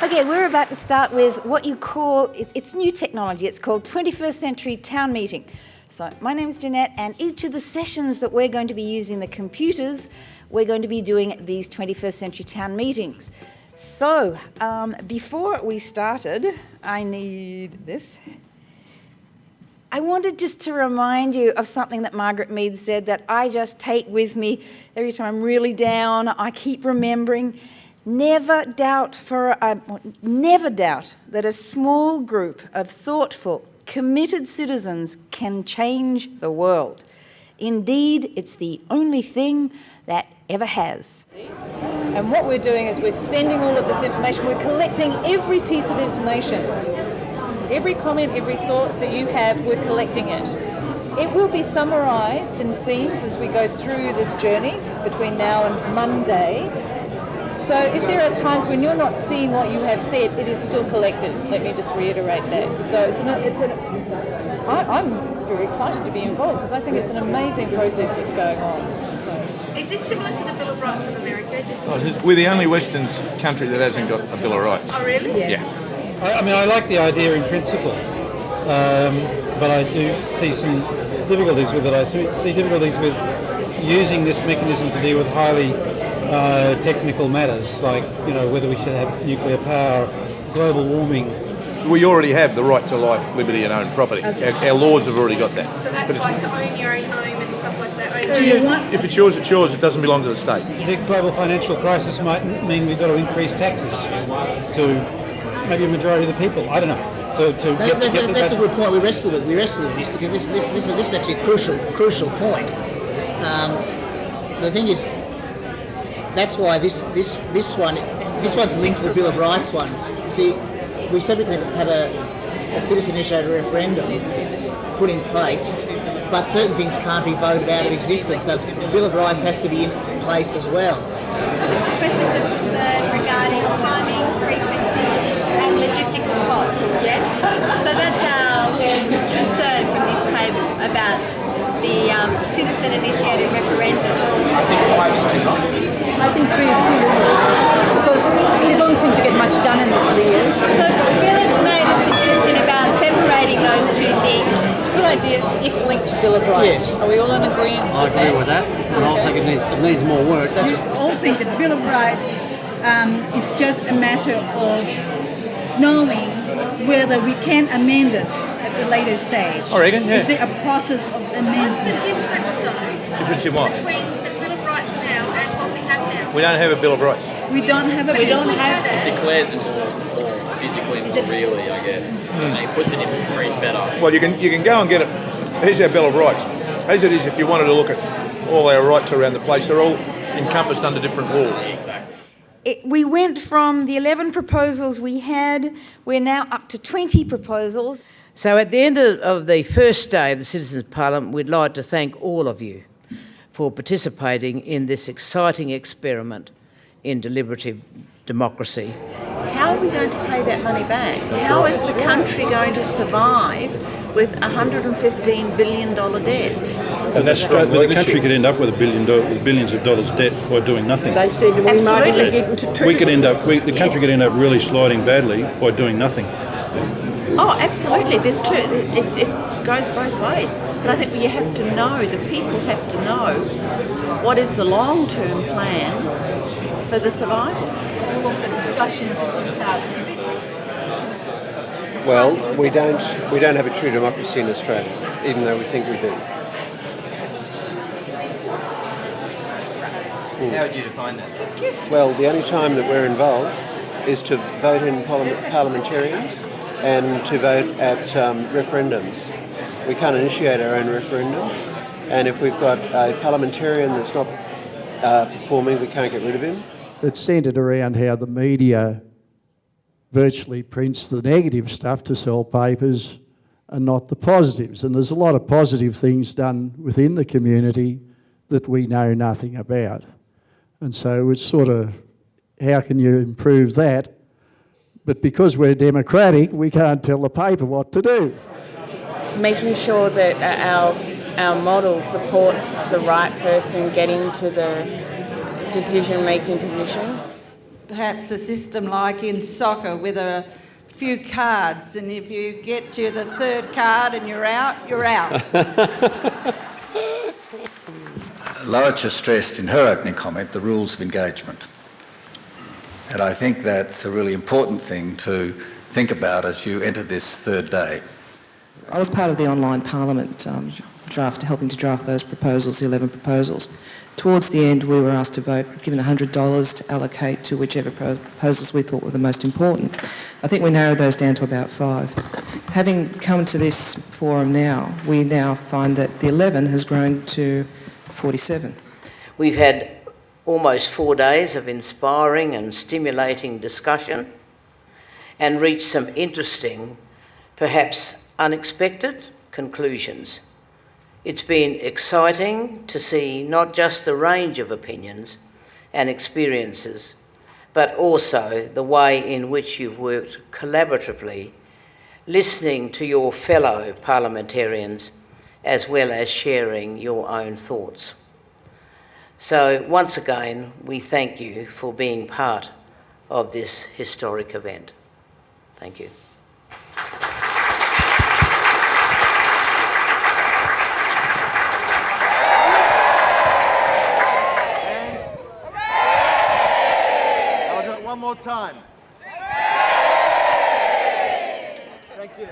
Okay, we're about to start with what you call, it's new technology, it's called 21st Century Town Meeting. So my name is Jeanette, and each of the sessions that we're going to be using the computers, we're going to be doing these 21st Century Town Meetings. So before we started, I need this. I wanted just to remind you of something that Margaret Mead said that I just take with me every time I'm really down. I keep remembering. Never doubt that a small group of thoughtful, committed citizens can change the world. Indeed, it's the only thing that ever has. And what we're doing is we're sending all of this information. We're collecting every piece of information. Every comment, every thought that you have, we're collecting it. It will be summarised in themes as we go through this journey between now and Monday. So if there are times when you're not seeing what you have said, it is still collected. Let me just reiterate that. So I'm very excited to be involved because I think it's an amazing process that's going on. So. Is this similar to the Bill of Rights of America? We're the only Western country that hasn't got a Bill of Rights. Oh, really? Yeah. I mean, I like the idea in principle, but I do see some difficulties with it. I see difficulties with using this mechanism to deal with highly technical matters, like, you know, whether we should have nuclear power, global warming. We already have the right to life, liberty and own property. Okay. Our laws have already got that. So that's like to own your own home and stuff like that. If it's yours, it's yours. It doesn't belong to the state. The global financial crisis might mean we've got to increase taxes to maybe a majority of the people. I don't know. That's a good point. We wrestle with this because this is actually a crucial point. The thing is, that's why this one's linked to the Bill of Rights one. You see, we said we could have a citizen-initiated referendum put in place, but certain things can't be voted out of existence. So the Bill of Rights has to be in place as well. Questions of concern regarding timing, frequency, and logistical costs. Yeah. So that's our concern from this table about the citizen-initiated referendum. I think 5 is too long. I think 3 is too little because they don't seem to get much done in the 3 years. So Philip's made a suggestion about separating those two things. Good idea if linked to Bill of Rights. Yes. Are we all in agreement I agree with that, and I think it needs more work. We all think that the Bill of Rights is just a matter of knowing whether we can amend it at the later stage. I reckon, yeah. Is there a process of amendment? What's the difference, though? Difference in what? Between the Bill of Rights now and what we have now? We don't have a Bill of Rights. We don't have it. We don't have It it. declares it more physically, more really, I guess. And it puts it in print better. Well, you can go and get it. Here's our Bill of Rights. As it is, if you wanted to look at all our rights around the place, they're all encompassed under different laws. Exactly. We went from the 11 proposals we had, we're now up to 20 proposals. So at the end of the first day of the Citizens' Parliament, we'd like to thank all of you for participating in this exciting experiment in deliberative democracy. How are we going to pay that money back? How is the country going to survive with $115 billion debt? And that's straight. The country could end up with billions of dollars debt by doing nothing. They said we might even get into two. The country could end up really sliding badly by doing nothing. Oh, absolutely. There's true. It goes both ways. But I think you have to know, the people have to know what is the long-term plan for the survival. All of the discussions in 2000. Well, we don't have a true democracy in Australia, even though we think we do. How would you define that? Well, the only time that we're involved is to vote in parliamentarians and to vote at referendums. We can't initiate our own referendums, and if we've got a parliamentarian that's not performing, we can't get rid of him. It's centred around how the media virtually prints the negative stuff to sell papers and not the positives. And there's a lot of positive things done within the community that we know nothing about. And so it's sort of, how can you improve that? But because we're democratic, we can't tell the paper what to do. Making sure that our model supports the right person getting to the decision-making position. perhaps a system like in soccer with a few cards, and if you get to the third card and you're out, you're out. Loretta stressed in her opening comment the rules of engagement. And I think that's a really important thing to think about as you enter this third day. I was part of the online parliament helping to draft those proposals, the 11 proposals. Towards the end, we were asked to vote, given $100 to allocate to whichever proposals we thought were the most important. I think we narrowed those down to about 5. Having come to this forum now, we now find that the 11 has grown to 47. We've had almost 4 days of inspiring and stimulating discussion and reached some interesting, perhaps unexpected conclusions. It's been exciting to see not just the range of opinions and experiences, but also the way in which you've worked collaboratively, listening to your fellow parliamentarians as well as sharing your own thoughts. So once again, we thank you for being part of this historic event. Thank you. I'll do it one more time. Thank you.